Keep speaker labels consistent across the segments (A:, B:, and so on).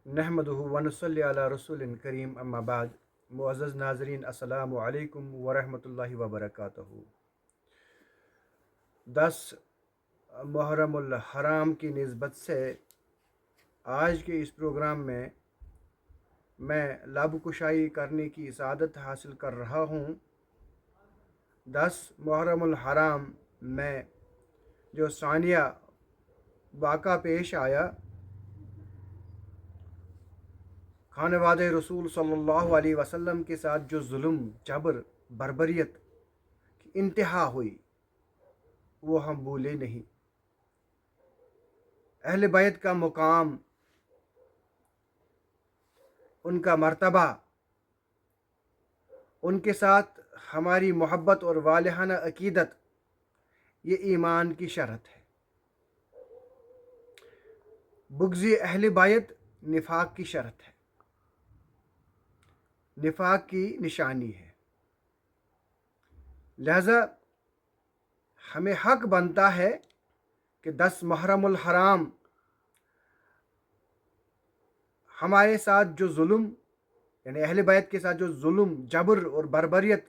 A: नहमदुहु व नसल्ली अला रसूलिन करीम अम्मा बाद। मुअज़्ज़ज़ नाज़रीन, अस्सलामु अलैकुम व रहमतुल्लाहि व बरकातुहू। 10 मुहर्रमुल हराम की निस्बत से आज के इस प्रोग्राम में मैं लब कुशाई करने की सआदत हासिल कर रहा हूँ। 10 मुहर्रमुल हराम में जो सानिया वाक़ा पेश आया, खानवादे रसूल सल्लल्लाहु अलैहि वसल्लम के साथ जो जुल्म, जबर, बर्बरियत की इंतहा हुई, वो हम भूले नहीं। अहले बैत का मुकाम, उनका मर्तबा, उनके साथ हमारी मोहब्बत और वालिहाना अकीदत, ये ईमान की शर्त है। बुग़्ज़ अहले बैत निफाक की शर्त है, निफाक की निशानी है। लिहाजा हमें हक बनता है कि 10 मुहर्रमुल हराम हमारे साथ जो जुल्म, यानी अहले बैत के साथ जो जुल्म, जबर और बर्बरियत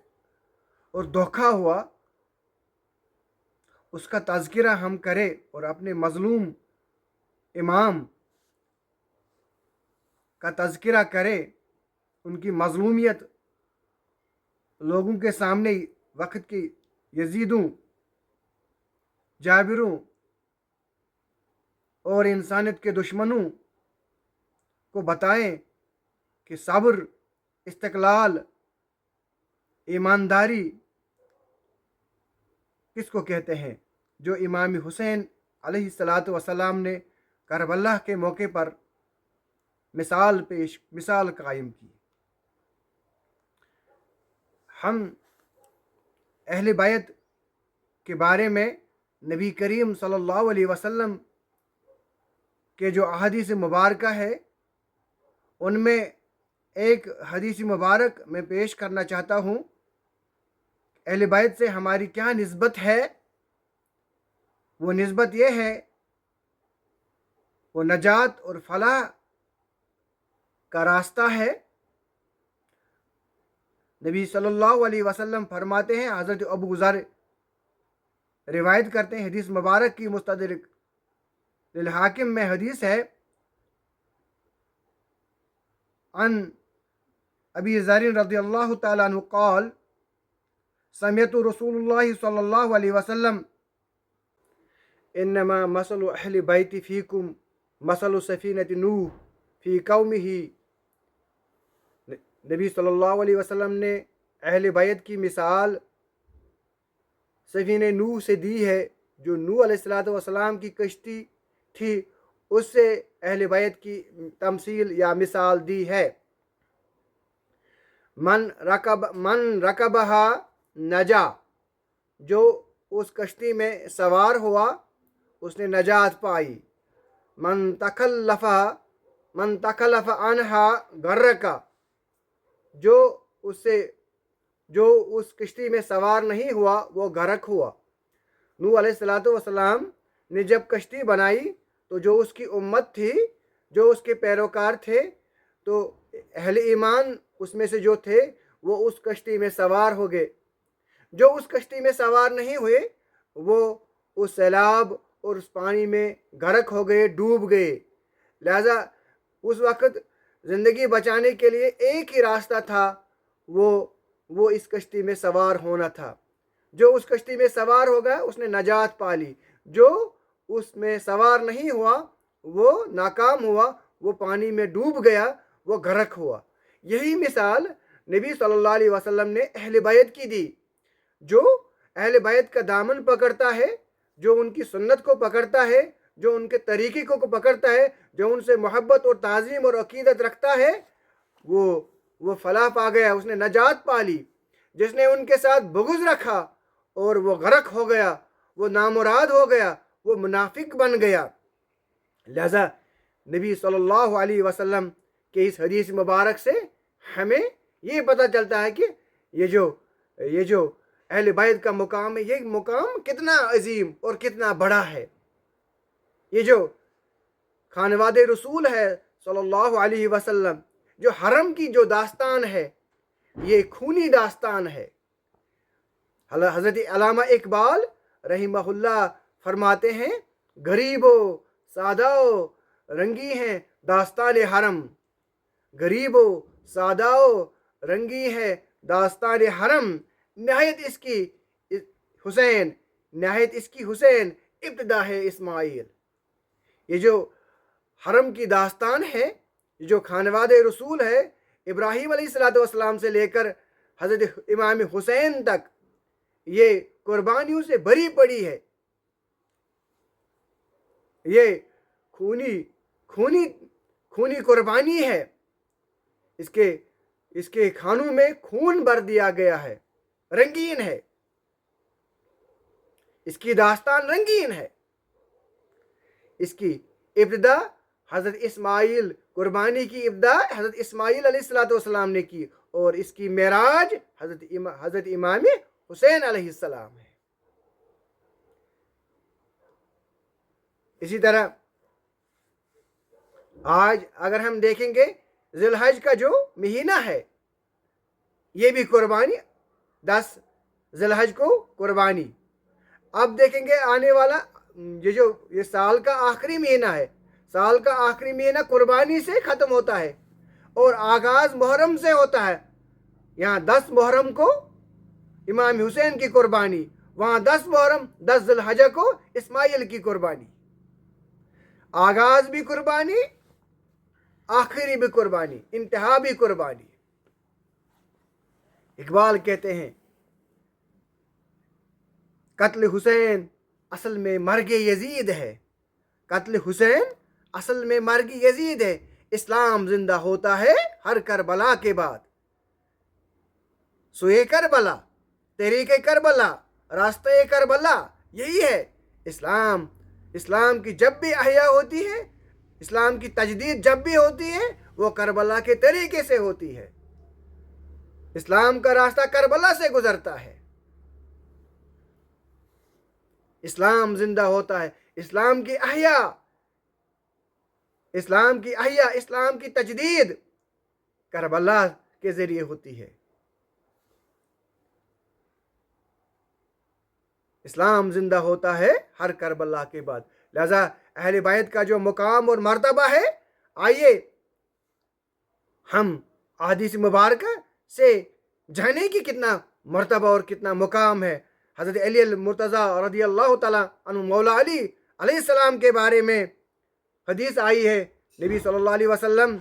A: और धोखा हुआ, उसका तज़किरा हम करें और अपने मज़लूम इमाम का तज़किरा करें, उनकी मज़लूमियत लोगों के सामने वक्त की यजीदों, जाबिरों और इंसानियत के दुश्मनों को बताएं कि सब्र, इस्तिक़लाल, ईमानदारी किसको कहते हैं, जो इमाम हुसैन अलैहिस्सलातु वस्सलाम ने करबला के मौके पर मिसाल कायम की। हम अहले बैत के बारे में नबी करीम सल्लल्लाहु अलैहि वसल्लम के जो अहादीस मुबारका है, उनमें एक हदीस मुबारक मैं पेश करना चाहता हूँ। अहले बैत से हमारी क्या निस्बत है? वो निस्बत ये है, वो नजात और फलाह का रास्ता है। नबी सल्लल्लाहु अलैहि वसल्लम फरमाते हैं, हज़रत अबू ज़र रिवायत करते हैं, हदीस मुबारक की मुस्तदरिक लिल हाकिम में हदीस है, अन अबी ज़र रज़ियल्लाहु तआला अन्हु क़ाल समिअतु रसूलुल्लाह सल्लल्लाहु अलैहि वसल्लम इन्नमा मसलु अहलि बैति फ़ीकुम मसलु सफ़ीनति नूह फ़ी कौमिही। नबी सल्लल्लाहु अलैहि वसल्लम ने अहले बैत की मिसाल सफ़ीने नूह से दी है, जो नूह अलैहिस्सलातु वस्सलाम की कश्ती थी, उससे अहले बैत की तमसील या मिसाल दी है। मन रकबहा नजा, जो उस कश्ती में सवार हुआ उसने नजात पाई। मन तखल्लफ़ अनहा गर्रका, जो उस कश्ती में सवार नहीं हुआ वो गरक हुआ। नूह अलैहिस्सलातु वस्सलाम ने जब कश्ती बनाई तो जो उसकी उम्मत थी, जो उसके पैरोकार थे, तो अहले ईमान उसमें से जो थे वो उस कश्ती में सवार हो गए। जो उस कश्ती में सवार नहीं हुए वो उस सैलाब और उस पानी में गरक हो गए, डूब गए। लिहाजा उस वक़्त ज़िंदगी बचाने के लिए एक ही रास्ता था, वो इस कश्ती में सवार होना था। जो उस कश्ती में सवार हो गया उसने नजात पा ली, जो उसमें सवार नहीं हुआ वो नाकाम हुआ, वो पानी में डूब गया, वो गरक हुआ। यही मिसाल नबी सल्लल्लाहु अलैहि वसल्लम ने अहले बैत की दी। जो अहले बैत का दामन पकड़ता है, जो उनकी सुन्नत को पकड़ता है, जो उनके तरीक़े को पकड़ता है, जो उनसे मोहब्बत और ताज़ीम और अकीदत रखता है, वो फलाह पा गया, उसने नजात पा ली। जिसने उनके साथ बुग़्ज़ रखा और वो गरक हो गया, वो नामुराद हो गया, वो मुनाफिक बन गया। लिहाजा नबी सल्लल्लाहु अलैहि वसल्लम के इस हदीस मुबारक से हमें ये पता चलता है कि ये जो अहले बैत का मुकाम है, ये मुकाम कितना अजीम और कितना बड़ा है। ये जो खानवादे रसूल है सल्लल्लाहु अलैहि वसल्लम, जो हरम की जो दास्तान है ये खूनी दास्तान है। हज़रत अल्लामा इकबाल रहिमहुल्लाह फरमाते हैं, गरीबो सादाओ रंगी हैं दास्तान हरम, गरीबो सादाओ रंगी है दास्तान हरम, नहायत इसकी हुसैन, नहायत इसकी हुसैन इब्तिदा है इस्माइल। ये जो हरम की दास्तान है, जो खानवादे रसूल है, इब्राहीम अलैहिस्सलाम से लेकर हज़रत इमाम हुसैन तक, ये कुर्बानियों से भरी पड़ी है। ये खूनी खूनी खूनी कुर्बानी है। इसके खानों में खून भर दिया गया है, रंगीन है, इसकी दास्तान रंगीन है। इसकी इब्तिदा हज़रत इस्माइल, कुर्बानी की इब्तिदा हज़रत इस्माइल अलैहिस्सलाम ने की, और इसकी मेराज हज़रत इमाम हुसैन अलैहिस्सलाम है। इसी तरह आज अगर हम देखेंगे ज़िलहज का जो महीना है, ये भी कुर्बानी, 10 ज़िलहज को कुर्बानी। अब देखेंगे आने वाला ये साल का आखिरी महीना है, साल का आखिरी महीना कुर्बानी से ख़त्म होता है और आगाज़ मुहर्रम से होता है। यहाँ 10 मुहर्रम को इमाम हुसैन की कुर्बानी, वहाँ 10 मुहर्रम 10 ज़िलहज को इस्माइल की कुर्बानी। आगाज़ भी कुर्बानी, आखिरी भी कुर्बानी, इंतहा भी कुर्बानी। इकबाल कहते हैं, कत्ल हुसैन असल में मर्ग यजीद है, कत्ल हुसैन असल में मर्ग यजीद है, इस्लाम जिंदा होता है हर करबला के बाद। सुए करबला, तहरीके करबला, रास्ते करबला, यही है इस्लाम। इस्लाम की जब भी अहया होती है, इस्लाम की तजदीद जब भी होती है, वो करबला के तरीके से होती है। इस्लाम का रास्ता करबला से गुजरता है। इस्लाम जिंदा होता है, इस्लाम की अहया, इस्लाम की अहया, इस्लाम की तजदीद करबला के जरिए होती है। इस्लाम जिंदा होता है हर करबला के बाद। लिहाजा अहले बैत का जो मुकाम और मर्तबा है, आइए हम अहादीस मुबारक से जाने की कितना मर्तबा और कितना मुकाम है। हज़रत अली अल मुर्तज़ा रज़ियल्लाहु ताला अन्हु, मौला अली अलैहिस्सलाम के बारे में हदीस आई है। नबी सल्लल्लाहु अलैहि वसल्लम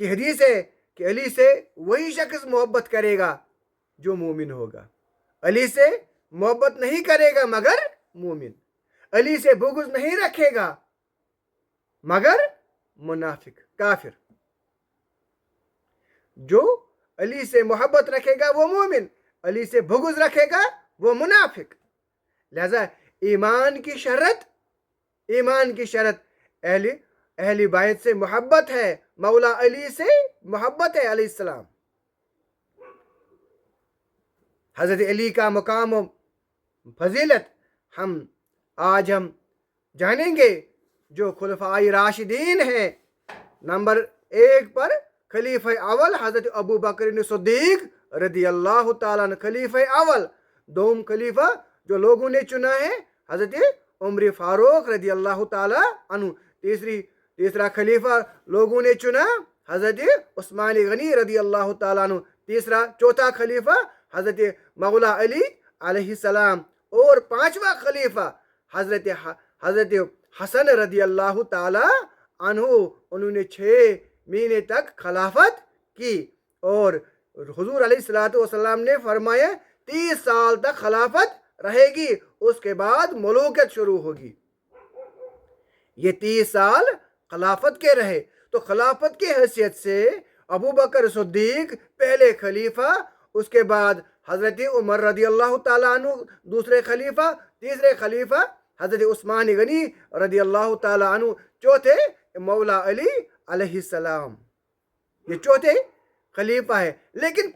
A: की हदीस है कि अली से वही शख्स मोहब्बत करेगा जो मोमिन होगा, अली से मोहब्बत नहीं करेगा मगर मोमिन, अली से बुग़्ज़ नहीं रखेगा मगर मुनाफिक, काफिर। जो अली से मोहब्बत रखेगा वो मोमिन, अली से बुग़्ज़ रखेगा वो मुनाफिक। लिहाजा ईमान की शरत अहली बैत से मोहब्बत है, मौला अली से मोहब्बत है अलैहिस्सलाम। हज़रत अली का मुकाम और फजीलत आज हम जानेंगे। जो खुलफाए राशिदीन हैं, नंबर 1 पर खलीफा अव्वल हज़रत अबू बकर सिद्दीक़ रज़ियल्लाहु ताला अन्हु, खलीफा अव्वल। दोम खलीफा जो लोगों ने चुना है हज़रत उमर फारूक रज़ियल्लाहु ताला अन्हु। तीसरा खलीफा लोगों ने चुना हज़रत उस्मान गनी रज़ियल्लाहु ताला अन्हु। चौथा खलीफा हज़रत मौला अली अलैहिस्सलाम। और 5वां खलीफा हज़रत हसन रज़ियल्लाहु ताला अन्हु। उन्होंने 6 महीने तक खिलाफत की और हुज़ूर अलैहिस्सलातु वस्सलाम ने फरमाया 30 साल तक खिलाफत रहेगी, उसके बाद मलूकियत शुरू होगी। ये 30 साल खिलाफत के रहे, तो खिलाफत की हैसियत से अबू बकर सिद्दीक़ पहले खलीफा, उसके बाद हज़रत उमर रज़ियल्लाहु ताला अन्हु दूसरे खलीफा, तीसरे खलीफा हज़रत उस्मान गनी रज़ियल्लाहु ताला अन्हु, चौथे मौला अली अलैहिस्सलाम। ये चौथे खलीफा है। लेकिन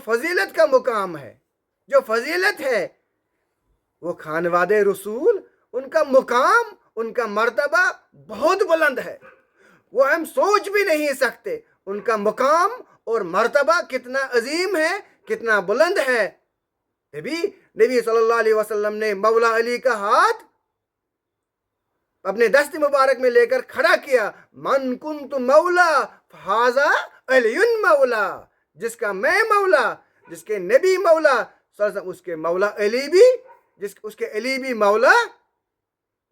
A: फजीलत का मुकाम है, जो फजीलत है वो खानवादे रसूल उनका मुकाम, उनका मर्तबा बहुत बुलंद है, वो हम सोच भी नहीं सकते। उनका मुकाम और मर्तबा कितना अजीम है, कितना बुलंद है। नबी सल्लल्लाहु अलैहि वसल्लम ने मौला अली का हाथ अपने दस्त मुबारक में लेकर खड़ा किया, मन कुंतु मौला हाजा अलियुन मौला, जिसका मैं मौला, जिसके नबी मौला, उसके मौला अली भी, उसके अली भी मौला,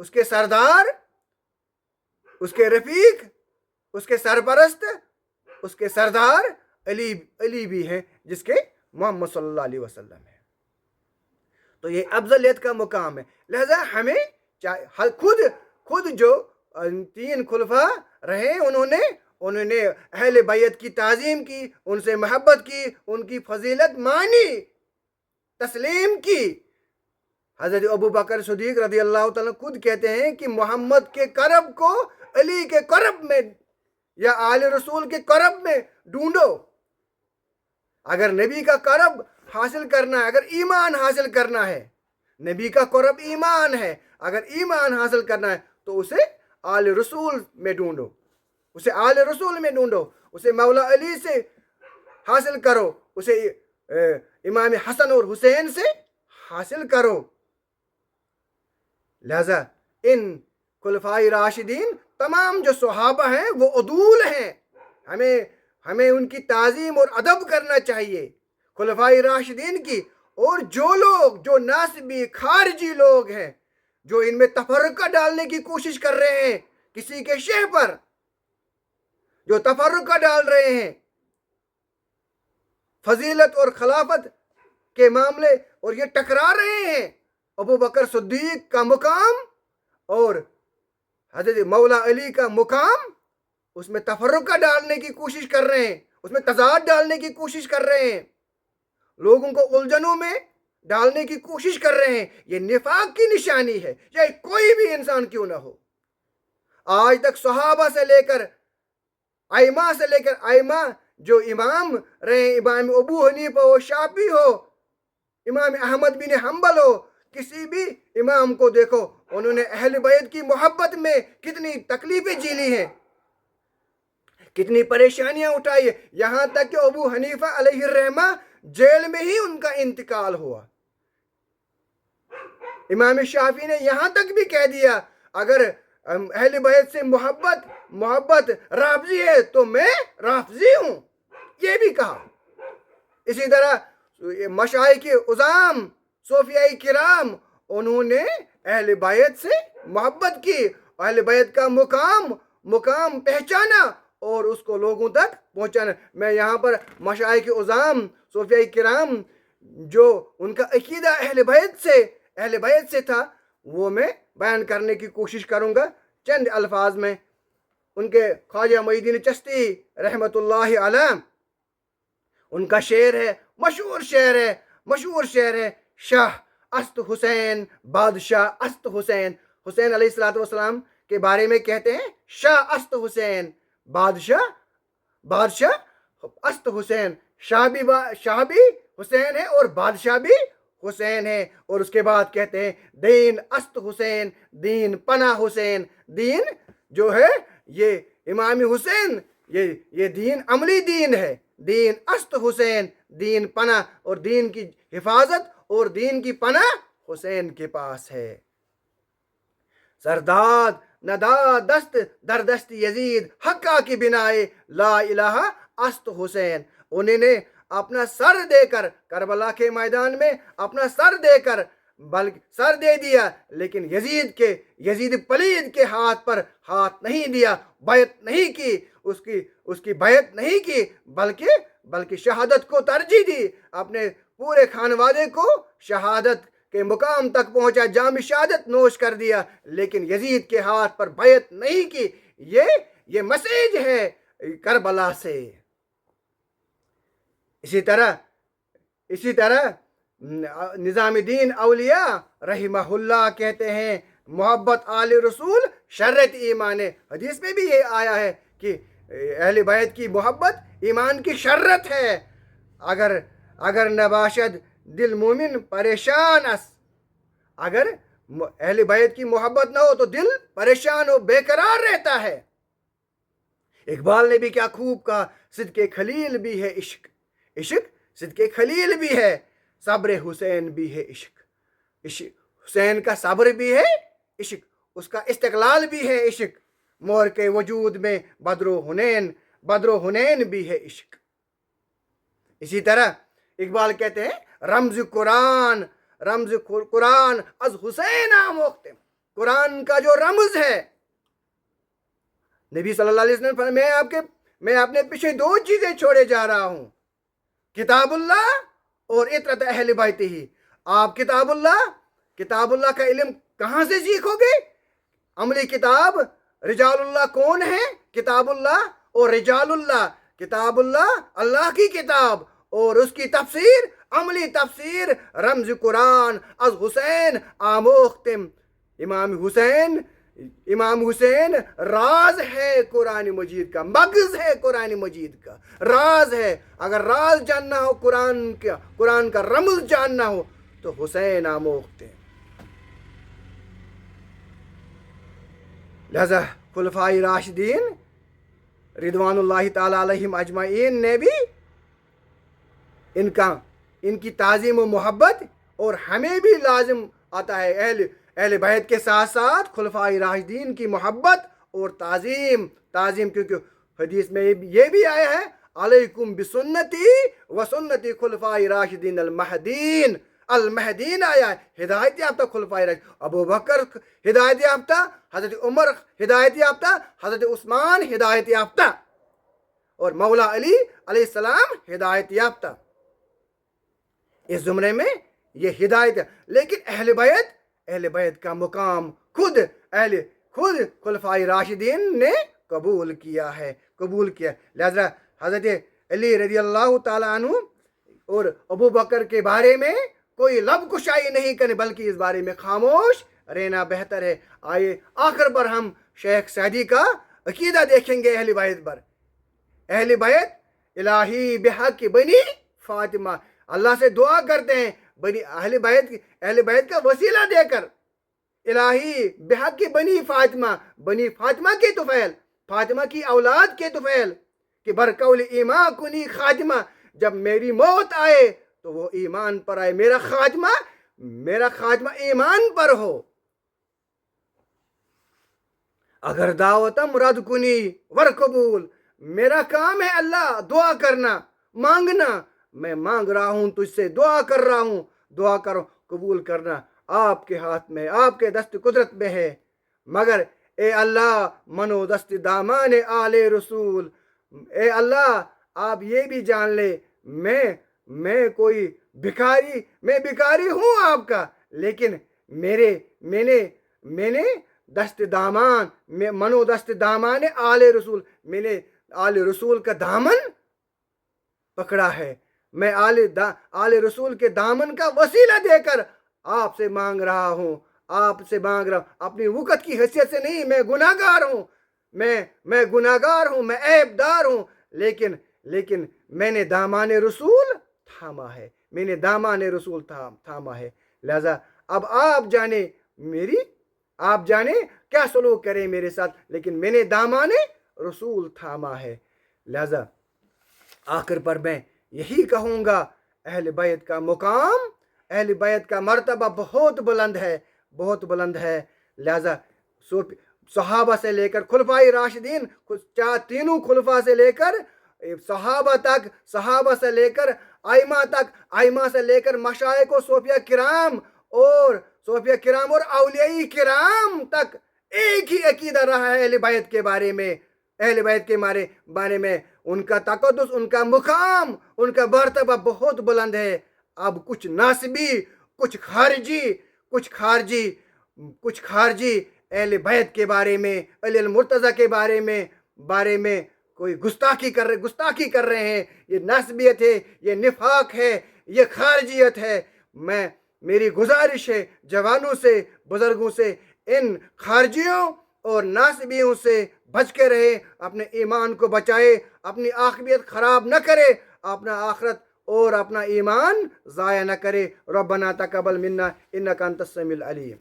A: उसके सरदार, उसके रफीक, उसके सरपरस्त, उसके सरदार अली भी हैं, जिसके मोहम्मद सल्लल्लाहु अलैहि वसल्लम है। तो ये अफजलियत का मुकाम है। लिहाजा हमें खुद जो 3 खुलफा रहे, उन्होंने अहले बैत की ताज़ीम की, उनसे मोहब्बत की, उनकी फजीलत मानी, तस्लीम की। हज़रत अबू बकर सिद्दीक़ रज़ी अल्लाह तआला खुद कहते हैं कि मोहम्मद के करब को अली के करब में या आले रसूल के करब में ढूंढो। अगर नबी का करब हासिल करना है, अगर ईमान हासिल करना है, नबी का करब ईमान है, अगर ईमान हासिल करना है तो उसे आले रसूल में ढूंढो, उसे आले रसूल में ढूंढो, उसे मौला अली से हासिल करो, उसे इमाम हसन और हुसैन से हासिल करो। लिहाजा इन खुलफाए राशिदीन तमाम जो सहाबा हैं वो उदूल हैं, हमें उनकी ताज़ीम और अदब करना चाहिए, खुलफाए राशिदीन की। और जो लोग, जो नासबी खारजी लोग हैं, जो इनमें तफर्रुका डालने की कोशिश कर रहे हैं, किसी के शह पर जो तफर्रुका डाल रहे हैं फजीलत और खिलाफत के मामले, और ये टकरा रहे हैं अबू बकर सिद्दीक का मुकाम और हज़रत मौला अली का मुकाम, उसमें तफर्रुका डालने की कोशिश कर रहे हैं, उसमें तज़ाद डालने की कोशिश कर रहे हैं, लोगों को उलझनों में डालने की कोशिश कर रहे हैं। ये निफाक की निशानी है, चाहे कोई भी इंसान क्यों ना हो। आज तक सहाबा से लेकर आइमा जो इमाम रहे, इमाम अबू हनीफा हो, शाफी हो, इमाम अहमद बिन हंबल हो, किसी भी इमाम को देखो, उन्होंने अहले बैत की मोहब्बत में कितनी तकलीफें झेली हैं, कितनी परेशानियां उठाई है। यहाँ तक कि अबू हनीफा अलैहिर्रहमा जेल में ही उनका इंतकाल हुआ। इमाम शाफी ने यहाँ तक भी कह दिया, अगर अहले बैत से मोहब्बत राफजी है तो मैं राफजी हूँ, ये भी कहा। इसी तरह मशाइख उज़ाम, सूफियाए किराम, उन्होंने अहले बैत से मोहब्बत की, अहले बैत का मुकाम पहचाना और उसको लोगों तक पहुँचाना। मैं यहाँ पर मशाइख उज़ाम, सूफियाए किराम, जो उनका अकीदा अहले बैत से था, वो मैं बयान करने की कोशिश करूँगा चंद अल्फाज में। उनके ख्वाजा मोइनुद्दीन चिश्ती रहमतुल्लाहि अलैह, उनका शेर है, मशहूर शेर है, शाह अस्त हुसैन बादशाह अस्त हुसैन। हुसैन अलैहिस्सलातु वस्सलाम के बारे में कहते हैं, शाह अस्त हुसैन, बादशाह अस्त हुसैन। शाह भी हुसैन है और बादशाह भी हुसैन है। और उसके बाद कहते हैं, दीन अस्त हुसैन, दीन पना हुसैन। दीन जो है ये इमाम हुसैन, ये दीन अमली दीन है। दीन अस्त हुसैन, दीन पना, और दीन की हिफाजत और दीन की पना हुसैन के पास है। सरदाद नदा दस्त दर दस्त यजीद हक्का की बिनाए ला इलाहा अस्त हुसैन। उन्होंने अपना सर देकर करबला के मैदान में अपना सर दे दिया, लेकिन यजीद पलीद के हाथ पर हाथ नहीं दिया, बैत नहीं की, उसकी बैत नहीं की, बल्कि शहादत को तरजीह दी, अपने पूरे खानवादे को शहादत के मुकाम तक पहुंचा, जाम शहादत नोश कर दिया, लेकिन यजीद के हाथ पर बैत नहीं की। ये मैसेज है करबला से। इसी तरह निज़ामुद्दीन औलिया रहिमहुल्लाह कहते हैं, मोहब्बत आले रसूल शर्रत ईमान है। हदीस में भी ये आया है कि अहले बैत की मोहब्बत ईमान की शर्रत है। अगर नबाशद दिल मोमिन परेशान अस, अगर اہل بیت کی محبت نہ ہو تو دل پریشان ہو بےقرار رہتا ہے. اقبال نے بھی کیا خوب کہا, صدق خلیل بھی ہے عشق, عشق صدق خلیل بھی ہے, صبر حسین بھی ہے عشق, حسین کا صبر بھی ہے عشق, اس کا استقلال بھی ہے عشق, مور کے وجود میں بدر و حنین بھی ہے عشق. اسی طرح اقبال کہتے ہیں رمز قرآن از حسین آموختم, قرآن کا جو رمز ہے, نبی صلی اللہ علیہ وسلم فرمایا میں اپنے پیچھے دو چیزیں چھوڑے جا رہا ہوں, کتاب اللہ اور اطرت اہل بیت ہی. آپ کتاب اللہ کا علم کہاں سے سیکھو گے؟ عملی کتاب رجال اللہ کون ہے؟ کتاب اللہ اور رجال اللہ. کتاب اللہ اللہ کی کتاب اور اس کی تفسیر, عملی تفسیر رمز قرآن از حسین آموختم. امام حسین راز ہے قرآن مجید کا, مغز ہے قرآن مجید کا, راز ہے. اگر راز جاننا ہو قرآن کا رمز جاننا ہو تو حسین آموختم. لہذا خلفائے راشدین رضوان اللہ تعالی علیہم اجمعین نے بھی ان کی تعظیم و محبت, اور ہمیں بھی لازم آتا ہے اہل بیت کے ساتھ ساتھ خلفائے راشدین کی محبت اور تعظیم, کیونکہ حدیث میں یہ بھی آیا ہے علیکم بسنتی و سنتی خلفائے راشدین المہدین آیا ہے, ہدایت یافتہ خلفائے راشدین, ابو بکر ہدایت یافتہ, حضرت عمر ہدایت یافتہ, حضرت عثمان ہدایت یافتہ, اور مولا علی علیہ السلام ہدایت یافتہ. اس زمرے میں یہ ہدایت ہے. لیکن اہل بیت کا مقام خود خلفائے راشدین نے قبول کیا. لہذا حضرت علی رضی اللہ تعالیٰ عنہ اور ابو بکر کے بارے میں کوئی لب کشائی نہیں کرے, بلکہ اس بارے میں خاموش رہنا بہتر ہے. آئیے آخر پر ہم شیخ سعدی کا عقیدہ دیکھیں گے اہل بیت پر. اہل بیت الہی بحق بنی فاطمہ, اللہ سے دعا کرتے ہیں اہل بیت کا وسیلہ دے کر, الہی بحق بنی فاطمہ کے طفیل, فاطمہ کی اولاد کے طفیل, کہ برقول ایمان کنی خاتمہ, جب میری موت آئے تو وہ ایمان پر آئے, میرا خاتمہ ایمان پر ہو. اگر دعوتم رد کنی ور قبول, میرا کام ہے اللہ دعا کرنا, مانگنا. میں مانگ رہا ہوں تجھ سے, دعا کر رہا ہوں, دعا کرو, قبول کرنا آپ کے ہاتھ میں, آپ کے دست قدرت میں ہے. مگر اے اللہ منو دست دامان آل رسول, اے اللہ آپ یہ بھی جان لے میں کوئی بھکاری ہوں آپ کا, لیکن میں نے دست دامان منو دست دامان آل رسول, میں نے آل رسول کا دامن پکڑا ہے. میں آل رسول کے دامن کا وسیلہ دے کر آپ سے مانگ رہا ہوں, اپنی وقت کی حیثیت سے نہیں. میں گناہگار ہوں, میں عیب دار ہوں, لیکن میں نے دامان رسول تھاما ہے. لہذا اب آپ جانے کیا سلوک کرے میرے ساتھ, لیکن میں نے دامان رسول تھاما ہے. لہذا آخر پر میں یہی کہوں گا, اہل بیت کا مقام, اہل بیت کا مرتبہ بہت بلند ہے. لہذا صحابہ سے لے کر خلفائے راشدین, تینوں خلفاء سے لے کر صحابہ تک, صحابہ سے لے کر ائمہ تک, ائمہ سے لے کر مشائخ و صوفیہ کرام اور اولیاء کرام تک ایک ہی عقیدہ رہا ہے اہل بیت کے بارے میں. اہل بیت کے بارے میں ان کا تقدس, ان کا مقام, ان کا مرتبہ بہت بلند ہے. اب کچھ ناسبی, کچھ خارجی اہل بیت کے بارے میں, علی المرتضیٰ کے بارے میں کوئی گستاخی کر رہے ہیں. یہ نسبیت ہے, یہ نفاق ہے, یہ خارجیت ہے. میری گزارش ہے جوانوں سے, بزرگوں سے, ان خارجیوں اور ناسبیوں سے بچ کے رہے, اپنے ایمان کو بچائے, اپنی عاقبت خراب نہ کرے, اپنا آخرت اور اپنا ایمان ضائع نہ کرے. ربنا تقبل منا انک انت السمیع العلیم.